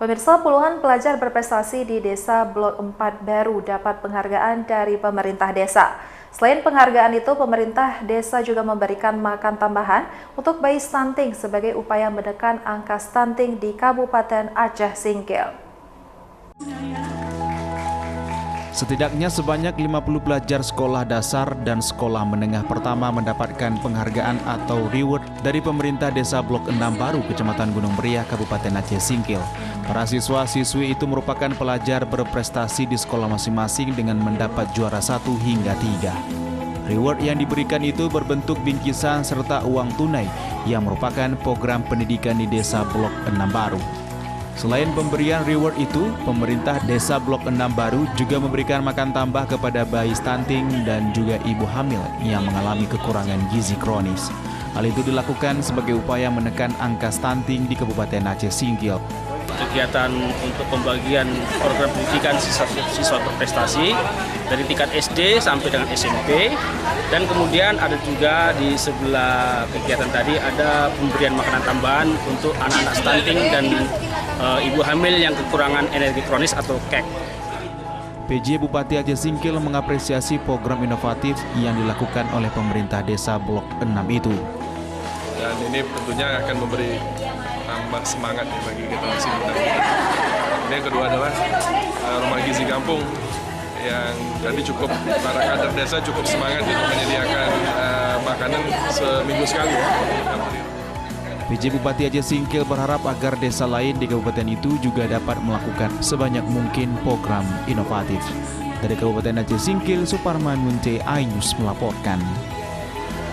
Pemirsa, puluhan pelajar berprestasi di Desa Blok 4 Baru dapat penghargaan dari pemerintah desa. Selain penghargaan itu, pemerintah desa juga memberikan makan tambahan untuk bayi stunting sebagai upaya menekan angka stunting di Kabupaten Aceh Singkil. Setidaknya sebanyak 50 pelajar sekolah dasar dan sekolah menengah pertama mendapatkan penghargaan atau reward dari pemerintah Desa Blok 6 Baru, Kecamatan Gunung Meriah, Kabupaten Aceh Singkil. Para siswa-siswi itu merupakan pelajar berprestasi di sekolah masing-masing dengan mendapat juara 1 hingga 3. Reward yang diberikan itu berbentuk bingkisan serta uang tunai yang merupakan program pendidikan di Desa Blok 6 Baru. Selain pemberian reward itu, pemerintah Desa Blok 6 Baru juga memberikan makan tambah kepada bayi stunting dan juga ibu hamil yang mengalami kekurangan gizi kronis. Hal itu dilakukan sebagai upaya menekan angka stunting di Kabupaten Aceh Singkil. Kegiatan untuk pembagian program pendidikan siswa berprestasi dari tingkat SD sampai dengan SMP, dan kemudian ada juga di sebelah kegiatan tadi ada pemberian makanan tambahan untuk anak-anak stunting dan ibu hamil yang kekurangan energi kronis atau KEK. PJ Bupati Aceh Singkil mengapresiasi program inovatif yang dilakukan oleh pemerintah Desa Blok 6 itu. Dan ini tentunya akan memberi tambah semangat bagi kita masih muda. Ini yang kedua adalah rumah gizi kampung yang tadi cukup para kader desa cukup semangat untuk menyediakan makanan seminggu sekali. PJ Bupati Aceh Singkil berharap agar desa lain di kabupaten itu juga dapat melakukan sebanyak mungkin program inovatif. Dari Kabupaten Aceh Singkil, Suparman Munte, iNews melaporkan.